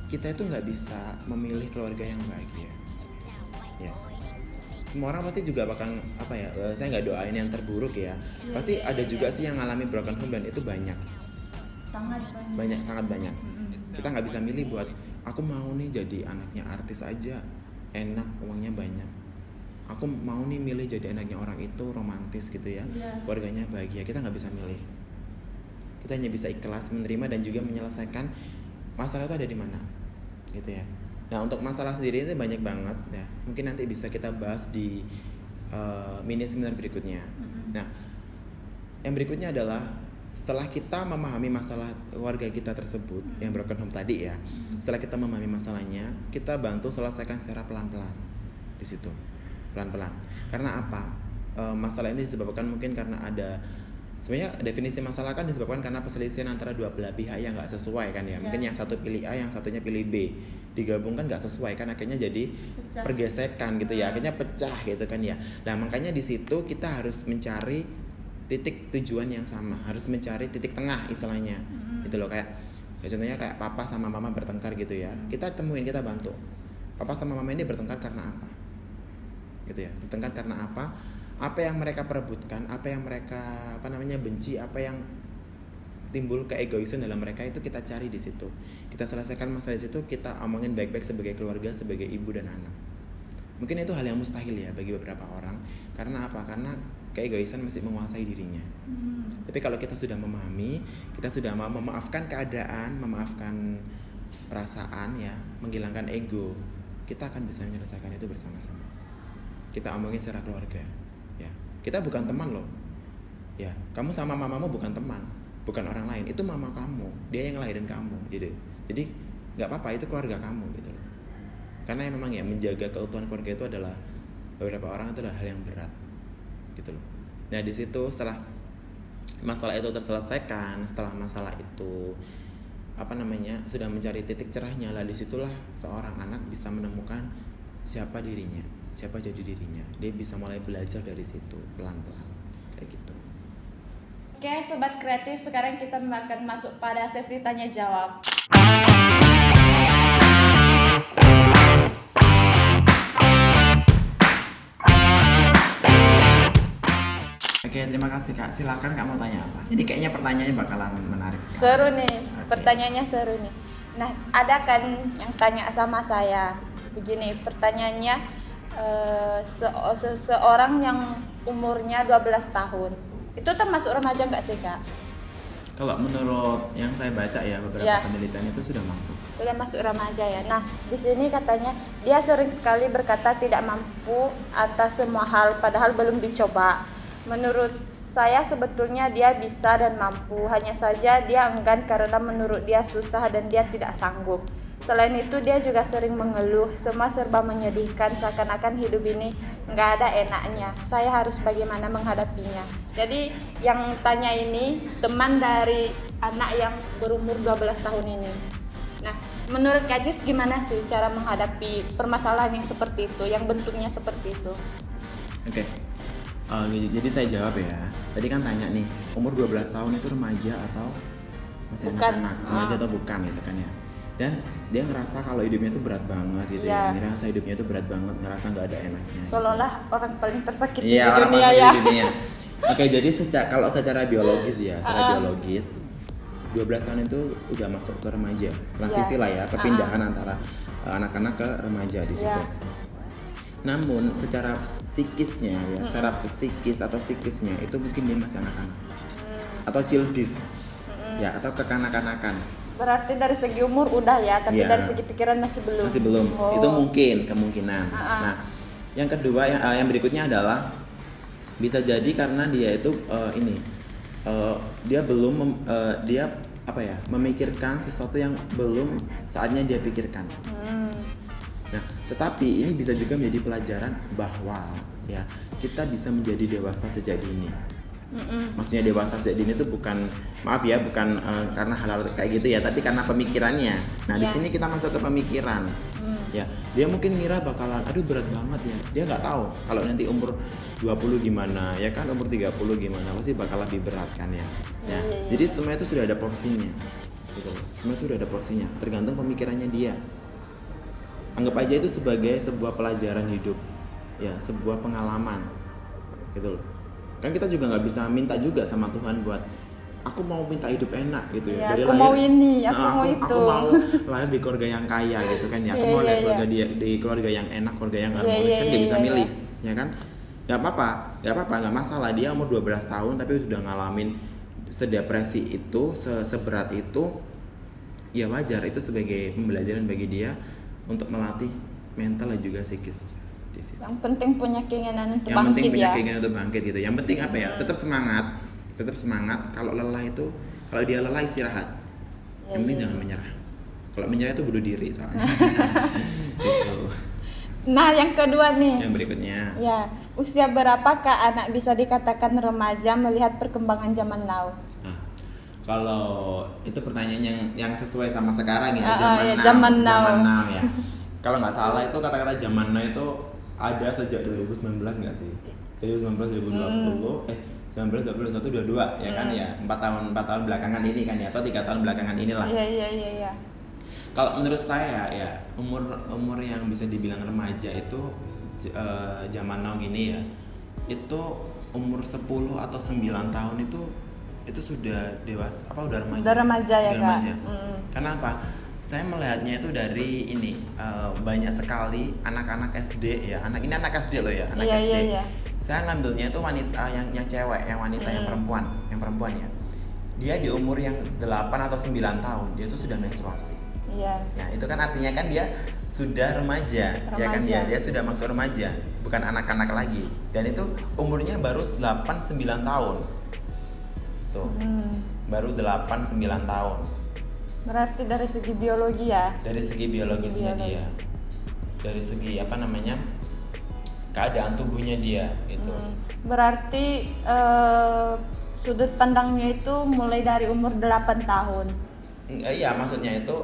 kita itu nggak bisa memilih keluarga yang bahagia. Ya. Semua orang pasti juga bakal saya nggak doain yang terburuk ya. Pasti ada juga sih yang ngalami broken home dan itu banyak. Sangat banyak. Kita nggak bisa milih buat aku mau nih jadi anaknya artis aja, enak, uangnya banyak. Aku mau nih milih jadi anaknya orang itu romantis gitu ya, keluarganya bahagia. Kita nggak bisa milih. Kita hanya bisa ikhlas menerima dan juga menyelesaikan masalah itu ada di mana, gitu ya. Nah, untuk masalah sendiri itu banyak banget ya. Mungkin nanti bisa kita bahas di mini seminar berikutnya. Nah, yang berikutnya adalah setelah kita memahami masalah keluarga kita tersebut yang broken home tadi ya. Setelah kita memahami masalahnya, kita bantu selesaikan secara pelan-pelan di situ. Pelan-pelan. Karena apa? Masalah ini disebabkan mungkin karena ada sebenarnya definisi masalah kan disebabkan karena perselisihan antara dua belah pihak yang nggak sesuai kan ya. Mungkin yang satu pilih A, yang satunya pilih B. Digabungkan nggak sesuai kan, akhirnya jadi pergesekan gitu ya, akhirnya pecah gitu kan ya. Nah, makanya di situ kita harus mencari titik tujuan yang sama, harus mencari titik tengah istilahnya. Gitu loh, kayak contohnya kayak papa sama mama bertengkar gitu ya. Kita temuin, kita bantu. Papa sama mama ini bertengkar karena apa? Gitu ya. Bertengkar karena apa? Apa yang mereka perebutkan, apa yang mereka benci, apa yang timbul keegoisan dalam mereka itu kita cari di situ. Kita selesaikan masalah di situ, kita omongin baik-baik sebagai keluarga, sebagai ibu dan anak. Mungkin itu hal yang mustahil ya bagi beberapa orang. Karena apa? Karena keegoisan masih menguasai dirinya. Tapi kalau kita sudah memahami, kita sudah mau memaafkan keadaan, memaafkan perasaan ya, menghilangkan ego, kita akan bisa menyelesaikan itu bersama-sama. Kita omongin secara keluarga. Ya, kita bukan teman loh. Ya, kamu sama mamamu bukan teman, bukan orang lain. Itu mama kamu, dia yang ngelahirin kamu, gitu. Jadi nggak apa-apa, itu keluarga kamu, gitu loh. Karena memang ya menjaga keutuhan keluarga itu adalah beberapa orang itu adalah hal yang berat, gitu loh. Nah di situ setelah masalah itu terselesaikan, setelah masalah itu sudah mencari titik cerahnya, lah disitulah seorang anak bisa menemukan siapa dirinya, siapa jadi dirinya. Dia bisa mulai belajar dari situ pelan-pelan kayak gitu. Oke, sobat kreatif, sekarang kita akan masuk pada sesi tanya jawab. Oke, terima kasih Kak. Silakan Kak mau tanya apa? Ini kayaknya pertanyaannya bakalan menarik sekali. Seru nih, pertanyaannya seru nih. Nah, ada kan yang tanya sama saya. Begini, pertanyaannya seseorang yang umurnya 12 tahun. Itu termasuk remaja nggak sih Kak? Kalau menurut yang saya baca ya beberapa penelitian itu sudah masuk. Sudah masuk remaja ya. Nah, di sini katanya dia sering sekali berkata tidak mampu atas semua hal padahal belum dicoba. Menurut saya sebetulnya dia bisa dan mampu, hanya saja dia enggan karena menurut dia susah dan dia tidak sanggup. Selain itu dia juga sering mengeluh, semua serba menyedihkan, seakan-akan hidup ini nggak ada enaknya. Saya harus bagaimana menghadapinya? Jadi yang tanya ini teman dari anak yang berumur 12 tahun ini. Nah, menurut Kak Jis gimana sih cara menghadapi permasalahan yang seperti itu, yang bentuknya seperti itu? Oke. Jadi saya jawab ya. Tadi kan tanya nih, umur 12 tahun itu remaja atau masih anak-anak? Remaja atau bukan gitu kan ya. Dan dia ngerasa kalau hidupnya itu berat banget gitu ya. Ngerasa hidupnya itu berat banget, ngerasa nggak ada enaknya. Seolah-olah orang paling tersakiti di dunia ya. Di dunia. Oke, jadi kalau secara biologis ya, secara biologis 12 tahun itu udah masuk ke remaja. Transisi lah ya, perpindahan antara anak-anak ke remaja di situ. Namun secara psikisnya ya, secara psikis atau psikisnya itu mungkin dia masih anak-anak. Atau childish. Ya, atau kekanak-kanakan. Berarti dari segi umur udah ya, tapi dari segi pikiran masih belum. Masih belum. Itu mungkin kemungkinan. Nah, yang kedua yang berikutnya adalah bisa jadi karena dia itu dia belum memikirkan sesuatu yang belum saatnya dia pikirkan. Nah, tetapi ini bisa juga menjadi pelajaran bahwa ya kita bisa menjadi dewasa sejak dini. Maksudnya dewasa sejak dini itu bukan, maaf ya, bukan karena hal-hal kayak gitu ya, tapi karena pemikirannya. Nah di Iya. sini kita masuk ke pemikiran. Ya, dia mungkin ngira bakalan aduh berat banget ya. Dia nggak tahu kalau nanti umur 20 gimana, ya kan umur 30 gimana, pasti bakal lebih berat kan ya. Ya. Iya. Jadi semua itu sudah ada porsinya. Gitu. Semua itu sudah ada porsinya, tergantung pemikirannya dia. Anggap aja itu sebagai sebuah pelajaran hidup. Ya, sebuah pengalaman. Gitu loh. Kan kita juga nggak bisa minta juga sama Tuhan buat aku mau minta hidup enak gitu ya. Iya, aku mau ini, aku Nah, mau itu. Aku mau lahir di keluarga yang kaya gitu kan ya. Aku Iya, mau lahir iya, keluarga di keluarga yang enak, keluarga yang Iya, harmonis, iya, kan dia iya, bisa iya. milih, ya kan? Gak apa-apa, nggak masalah. Dia umur 12 tahun tapi sudah ngalamin sedepresi itu, seberat itu, ya wajar. Itu sebagai pembelajaran bagi dia untuk melatih mental dan juga psikis di situ. Yang penting punya keinginan untuk Yang penting bangkit punya ya. keinginan untuk bangkit gitu. Yang penting apa ya? Tetap semangat. Kalau lelah itu, kalau dia lelah istirahat. Iya, Yang penting iya. jangan menyerah. Kalau menyerah itu bunuh diri soalnya. Gitu. Nah, yang kedua nih. Yang berikutnya. Ya, usia berapakah anak bisa dikatakan remaja melihat perkembangan zaman now? Nah, kalau itu pertanyaan yang sesuai sama sekarang ya, ya, zaman now. ya. Kalau nggak salah itu kata-kata zaman now itu ada sejak 2019 nggak sih? 2019, 2020, 19, 20, 21, 22 ya kan ya. 4 tahun belakangan ini kan ya, atau 3 tahun belakangan inilah. Iya. Kalau menurut saya ya umur yang bisa dibilang remaja itu zaman now gini ya, itu umur 10 atau 9 tahun itu sudah dewasa, udah remaja. Udah remaja ya, Udah Kak. remaja. Kenapa? Saya melihatnya itu dari ini banyak sekali anak-anak SD ya. Anak SD loh ya, anak Iya, SD. iya. Saya ngambilnya itu wanita yang cewek, yang wanita, yang perempuan ya. Dia di umur yang 8 atau 9 tahun dia tuh sudah menstruasi. Iya. Ya, itu kan artinya kan dia sudah remaja. Ya kan Remaja. dia sudah masuk remaja, bukan anak-anak lagi. Dan itu umurnya baru 8-9 tahun. Tuh. Baru 8-9 tahun. Berarti dari segi biologi ya. Dari segi biologisnya biologi. dia. Dari segi keadaan tubuhnya dia gitu. Berarti sudut pandangnya itu mulai dari umur 8 tahun. Iya, maksudnya itu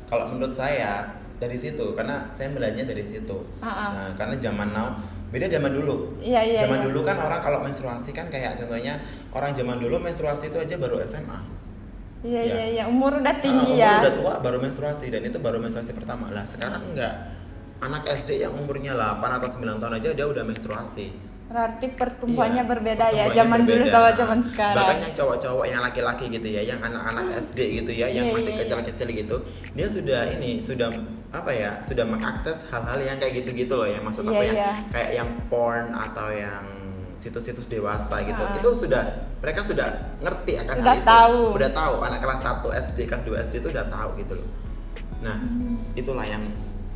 kalau menurut saya dari situ, karena saya melihatnya dari situ. Nah, karena zaman now beda zaman dulu. Iya. Zaman dulu kan orang kalau menstruasi kan kayak contohnya orang zaman dulu menstruasi itu aja baru SMA. Iya. Umur udah tinggi Umur ya. udah tua baru menstruasi, dan itu baru menstruasi pertama. Lah sekarang enggak. Anak SD yang umurnya 8 atau 9 tahun aja dia udah menstruasi. Berarti pertumbuhannya Iya, berbeda ya, pertumbuhannya zaman dulu berbeda. sama zaman sekarang. Bahkan yang cowok-cowok, yang laki-laki gitu ya, yang anak-anak SD gitu ya, yang Iya, masih iya. kecil-kecil gitu, dia sudah mengakses hal-hal yang kayak gitu-gitu loh, yang maksud Iya. kayak yang porn atau yang situs-situs dewasa gitu. Itu mereka sudah ngerti akan Udah hal itu. tahu. Udah tahu, anak kelas 1 SD, kelas 2 SD itu udah tahu gitu loh. Nah, itulah yang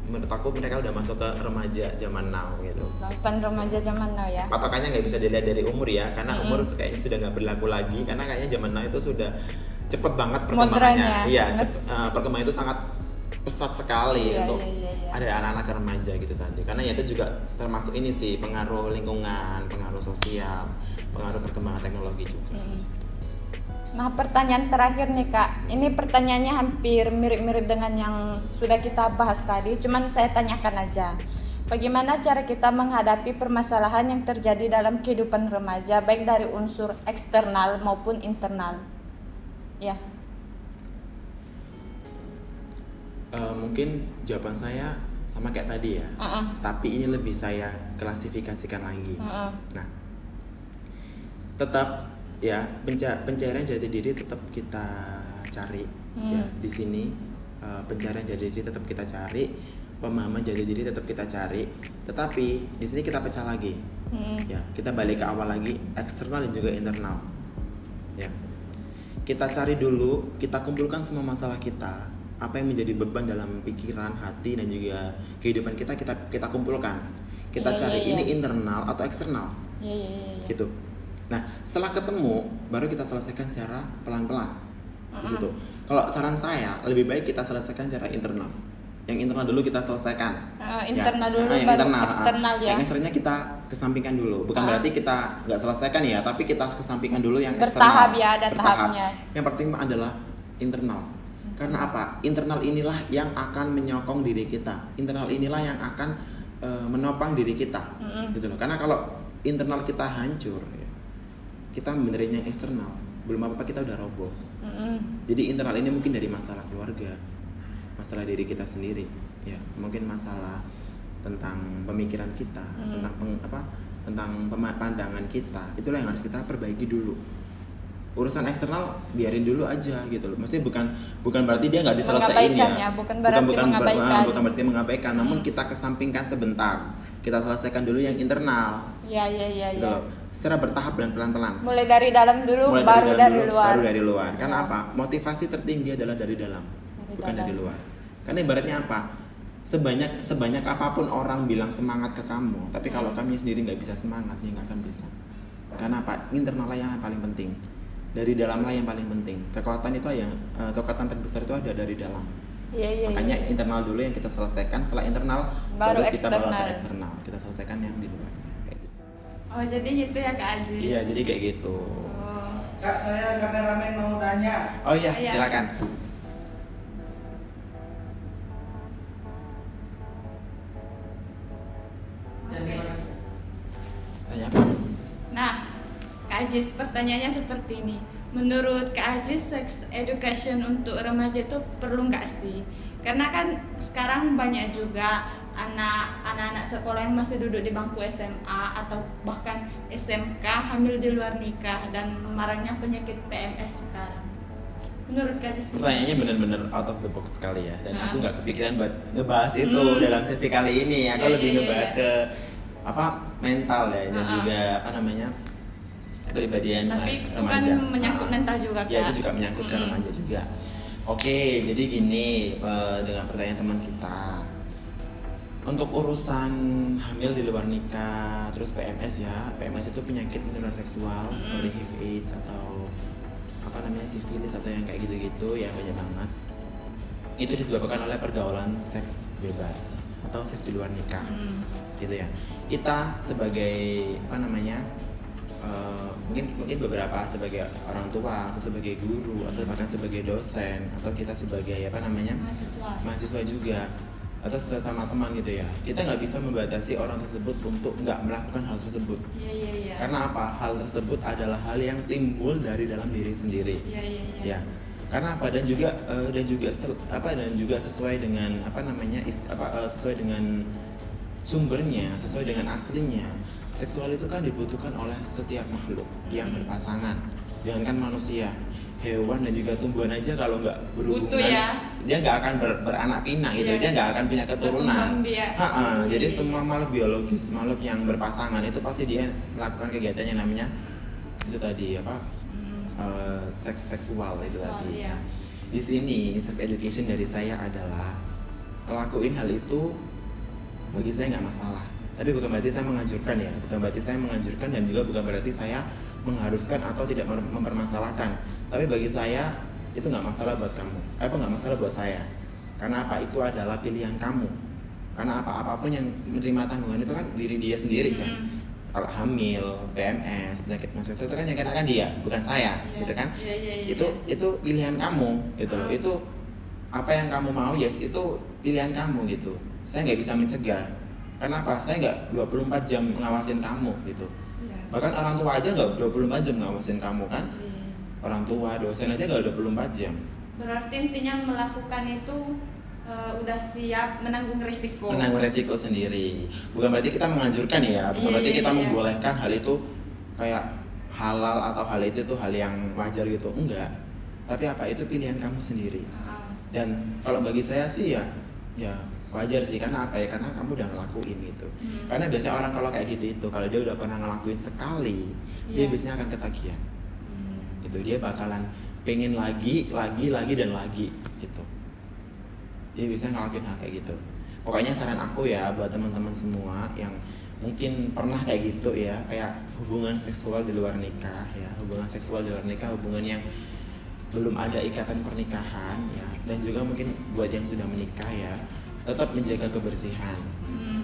menurut aku mereka udah masuk ke remaja zaman now gitu. 8 remaja zaman now ya. Patokannya nggak bisa dilihat dari umur ya, karena umur kayaknya sudah nggak berlaku lagi, karena kayaknya zaman now itu sudah cepet banget perkembangannya. Modernnya. Iya, perkembangan itu sangat pesat sekali Iya, untuk iya. ada anak-anak remaja gitu tadi. Karena ya itu juga termasuk ini sih, pengaruh lingkungan, pengaruh sosial, pengaruh perkembangan teknologi juga. Nah, pertanyaan terakhir nih Kak, ini pertanyaannya hampir mirip-mirip dengan yang sudah kita bahas tadi, cuman saya tanyakan aja. Bagaimana cara kita menghadapi permasalahan yang terjadi dalam kehidupan remaja, baik dari unsur eksternal maupun internal? Ya. Mungkin jawaban saya sama kayak tadi ya, tapi ini lebih saya klasifikasikan lagi. Nah, tetap ya pencarian jati diri tetap kita cari ya di sini. Pencarian jati diri tetap kita cari, pemahaman jati diri tetap kita cari, tetapi di sini kita pecah lagi. Ya, kita balik ke awal lagi, eksternal dan juga internal. Ya, kita cari dulu, kita kumpulkan semua masalah kita, apa yang menjadi beban dalam pikiran, hati dan juga kehidupan kita kumpulkan. Kita cari ini internal atau eksternal. Iya. Gitu. Nah, setelah ketemu baru kita selesaikan secara pelan-pelan. Gitu. Kalau saran saya lebih baik kita selesaikan secara internal. Yang internal dulu kita selesaikan. Internal dulu yang baru internal. eksternal ya. Yang eksternalnya kita kesampingkan dulu. Bukan berarti kita nggak selesaikan ya, tapi kita kesampingkan dulu yang Bertahap eksternal. ya, ada Bertahap. tahapnya. Yang pertama adalah internal. Karena apa? Internal inilah yang akan menyokong diri kita. Internal inilah yang akan menopang diri kita. Gitu loh. Karena kalau internal kita hancur, ya, kita benerin yang eksternal. Belum apa-apa kita udah roboh. Jadi internal ini mungkin dari masalah keluarga, masalah diri kita sendiri, ya, mungkin masalah tentang pemikiran kita, tentang pandangan kita. Itulah yang harus kita perbaiki dulu. Urusan eksternal biarin dulu aja gitu loh. Maksudnya bukan berarti dia nggak diselesaikan Mengabaikan ya, bukan berarti mengabaikan. Bukan berarti mengabaikan, namun kita kesampingkan sebentar. Kita selesaikan dulu yang internal. Iya. Gitu loh. Secara bertahap dan pelan-pelan. Mulai dari dalam dulu, Mulai baru dari dulu, luar. baru dari luar. Karena apa? Motivasi tertinggi adalah dari dalam, bukan dari luar. Karena ibaratnya apa? Sebanyak apapun orang bilang semangat ke kamu, tapi kalau kamu sendiri nggak bisa semangat, ya nggak akan bisa. Karena apa? Internal yang paling penting. Dari dalamlah yang paling penting. Kekuatan terbesar itu ada dari dalam. Iya. Makanya internal dulu yang kita selesaikan. Setelah internal Baru kita bawa eksternal. ke eksternal. Kita selesaikan yang di luar. Kayak gitu. Oh jadi gitu ya Kak Ajis? Iya, jadi kayak gitu. Oh. Kak, saya kameramen mau tanya. Oh iya, Iya. silakan. Tanya apa? Nah, Kak Ajis, pertanyaannya seperti ini. Menurut Kak Ajis, sex education untuk remaja itu perlu nggak sih? Karena kan sekarang banyak juga anak-anak sekolah yang masih duduk di bangku SMA atau bahkan SMK hamil di luar nikah dan maraknya penyakit PMS sekarang. Menurut Kak Ajis, Pertanyaannya benar-benar out of the box sekali ya. Dan aku nggak kepikiran buat ngebahas itu dalam sesi kali ini. Aku lebih ngebahas ke mental ya, dan juga kepribadian tapi bukan remaja. menyangkut mental juga Kak. Ya, itu juga menyangkut ke remaja juga. Oke, jadi gini, dengan pertanyaan teman kita, untuk urusan hamil di luar nikah, terus PMS ya, PMS itu penyakit menular seksual seperti HIV/AIDS atau sifilis atau yang kayak gitu-gitu ya, banyak banget. Itu disebabkan oleh pergaulan seks bebas atau seks di luar nikah, gitu ya. Kita sebagai mungkin beberapa sebagai orang tua atau sebagai guru atau bahkan sebagai dosen atau kita sebagai mahasiswa juga atau sesama teman gitu ya, kita nggak bisa membatasi orang tersebut untuk nggak melakukan hal tersebut. Iya. Karena apa? Hal tersebut adalah hal yang timbul dari dalam diri sendiri. Iya. Ya. Karena apa? Dan juga sesuai dengan sesuai dengan sumbernya, sesuai dengan aslinya. Seksual itu kan dibutuhkan oleh setiap makhluk yang berpasangan. Jangankan manusia, hewan dan juga tumbuhan aja kalau nggak berhubungan, dia nggak akan beranak pinak gitu. Dia nggak akan punya keturunan. Jadi semua makhluk biologis, makhluk yang berpasangan itu pasti dia melakukan kegiatan yang namanya itu tadi seksual itu tadi. Iya. Di sini sex education dari saya adalah ngelakuin hal itu bagi saya nggak masalah. Tapi bukan berarti saya menganjurkan ya, bukan berarti saya menganjurkan dan juga bukan berarti saya mengharuskan atau tidak mempermasalahkan. Tapi bagi saya itu nggak masalah buat kamu, nggak masalah buat saya. Karena apa? Itu adalah pilihan kamu. Karena apapun yang menerima tanggungan itu kan diri dia sendiri kan. Kalau hamil, PMS, penyakit menstruasi itu kan yang kena dia, bukan saya, gitu kan? Itu pilihan kamu, gitu loh. Itu apa yang kamu mau, itu pilihan kamu gitu. Saya nggak bisa mencegah. Kenapa? Saya nggak 24 jam ngawasin kamu gitu. Bahkan orang tua aja nggak 24 jam ngawasin kamu kan. Orang tua, dosen aja nggak 24 jam. Berarti intinya melakukan itu udah siap menanggung risiko. Menanggung risiko sendiri. Bukan berarti kita menganjurkan ya. Bukan berarti kita membolehkan hal itu kayak halal atau hal itu tuh hal yang wajar gitu. Enggak. Tapi apa? Itu pilihan kamu sendiri. Dan kalau bagi saya sih ya wajar sih, karena apa ya, karena kamu udah ngelakuin gitu. Karena biasanya orang kalau kayak gitu itu kalau dia udah pernah ngelakuin sekali, dia biasanya akan ketagihan gitu, dia bakalan pengen lagi dan lagi gitu. Dia bisa ngelakuin hal kayak gitu. Pokoknya saran aku ya buat teman-teman semua yang mungkin pernah kayak gitu ya, kayak hubungan seksual di luar nikah ya, hubungan yang belum ada ikatan pernikahan ya, dan juga mungkin buat yang sudah menikah ya, tetap menjaga kebersihan.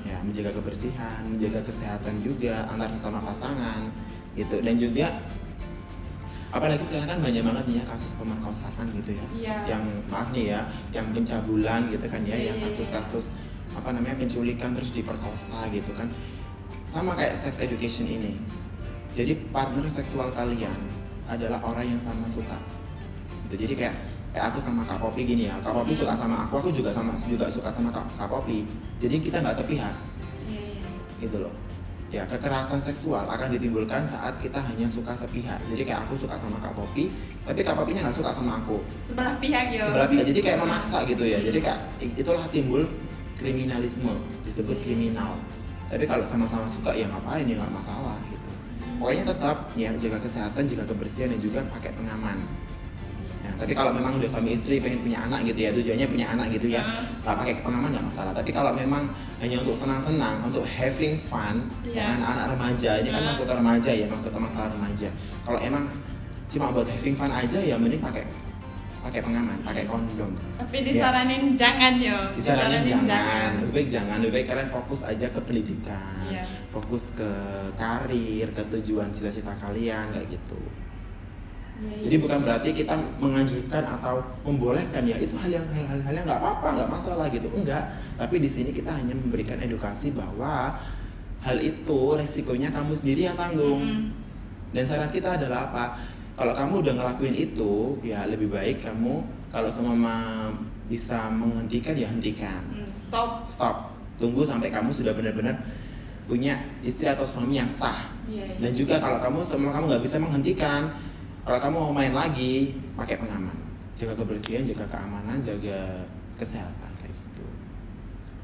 Ya, ya menjaga kebersihan, menjaga kesehatan juga antar sesama pasangan gitu. Dan juga apalagi sekarang kan banyak banget nih ya kasus pemerkosaan gitu ya. Iya. Yang maaf nih ya, yang pencabulan gitu kan ya, yang Iya. kasus-kasus penculikan terus diperkosa gitu kan. Sama kayak sex education ini. Jadi partner seksual kalian adalah orang yang sama suka. Gitu. Jadi kayak aku sama Kak Popi gini ya. Kak Popi suka sama aku juga suka sama Kak Popi. Jadi kita nggak sepihak. Iya. Gitu loh. Ya, kekerasan seksual akan ditimbulkan saat kita hanya suka sepihak. Jadi kayak aku suka sama Kak Popi, tapi Kak Popinya nggak suka sama aku. Sebelah pihak yo. Sebelah pihak, jadi kayak memaksa gitu ya. Jadi kayak itulah timbul kriminalisme, disebut kriminal. Tapi kalau sama-sama suka ya ngapain ya, nggak masalah gitu. Pokoknya tetap ya jaga kesehatan, jaga kebersihan dan juga pakai pengaman. Ya, tapi kalau memang udah suami istri pengen punya anak gitu ya, tujuannya punya anak gitu ya, nggak pakai pengaman nggak masalah. Tapi kalau memang hanya untuk senang-senang, untuk having fun, ya anak remaja ini kan masuk ke remaja ya, masuk ke masalah remaja. Kalau emang cuma buat having fun aja ya mending pakai pengaman, pakai kondom. Tapi disaranin jangan yo. Disaranin jangan, lebih baik kalian fokus aja ke pendidikan, Iya. fokus ke karir, ke tujuan cita-cita kalian kayak gitu. Iya. Jadi bukan berarti kita menganjurkan atau membolehkan ya itu hal yang nggak apa-apa, nggak masalah gitu, enggak. Tapi di sini kita hanya memberikan edukasi bahwa hal itu resikonya kamu sendiri yang tanggung. Dan saran kita adalah apa? Kalau kamu udah ngelakuin itu, ya lebih baik kamu kalau semua bisa menghentikan ya hentikan. Stop. Tunggu sampai kamu sudah benar-benar punya istri atau suami yang sah. Iya. Dan juga kalau kamu nggak bisa menghentikan, kalau kamu mau main lagi, pakai pengaman. Jaga kebersihan, jaga keamanan, jaga kesehatan kayak gitu.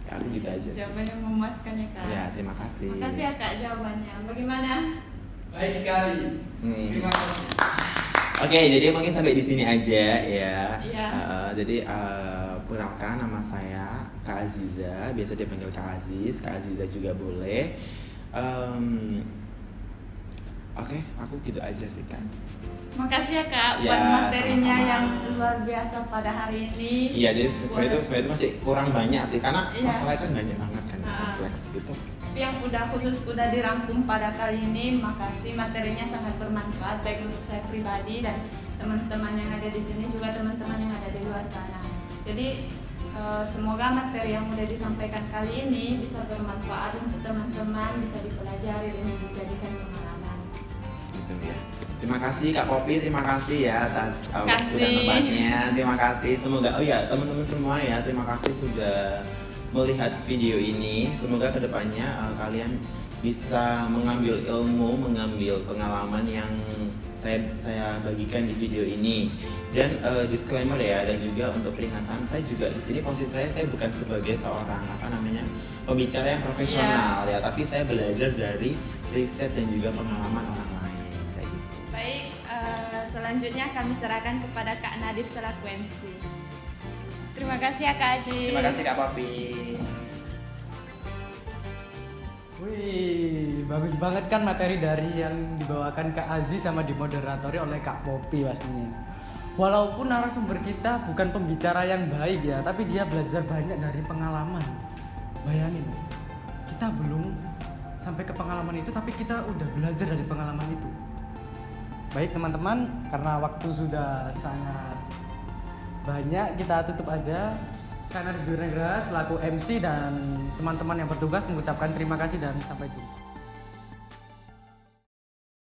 Ya aku gitu aja sih. Jawabannya memuaskan ya Kak. Ya terima kasih. Makasih ya Kak jawabannya. Bagaimana? Baik sekali. Terima kasih. Oke, jadi mungkin sampai di sini aja ya. Iya. Jadi perkenalkan nama saya Kak Aziza, biasa dipanggil Kak Aziz. Kak Aziza juga boleh. Oke, aku gitu aja sih kan. Makasih ya Kak Ya, buat materinya sama-sama. yang luar biasa pada hari ini. Iya, jadi sebenarnya itu masih kurang banyak sih karena Iya. masalahnya kan banyak banget kan, Ah. kompleks gitu. Tapi yang udah dirangkum pada kali ini, makasih, materinya sangat bermanfaat baik untuk saya pribadi dan teman-teman yang ada di sini juga teman-teman yang ada di luar sana. Jadi semoga materi yang udah disampaikan kali ini bisa bermanfaat untuk teman-teman, bisa dipelajari dan dijadikan pengalaman. Gitu ya. Terima kasih Kak Popi, terima kasih ya atas waktu dan Kasih. tempatnya. Terima kasih. Semoga teman-teman semua ya, terima kasih sudah melihat video ini. Semoga kedepannya kalian bisa mengambil ilmu, mengambil pengalaman yang saya bagikan di video ini. Dan disclaimer ya, dan juga untuk peringatan, saya juga di sini posisi saya bukan sebagai seorang pembicara yang profesional ya, tapi saya belajar dari riset dan juga pengalaman orang lain kayak gitu. Baik, selanjutnya kami serahkan kepada Kak Nadif selaku MC. Terima kasih ya Kak Ajis. Terima kasih Kak Popi. Wih, bagus banget kan materi dari yang dibawakan Kak Aziz sama dimoderatori oleh Kak Popi pastinya. Walaupun narasumber kita bukan pembicara yang baik ya, tapi dia belajar banyak dari pengalaman. Bayangin, kita belum sampai ke pengalaman itu, tapi kita udah belajar dari pengalaman itu. Baik teman-teman, karena waktu sudah sangat banyak, kita tutup aja. Saya Nadif Durnegra selaku MC dan teman-teman yang bertugas mengucapkan terima kasih dan sampai jumpa.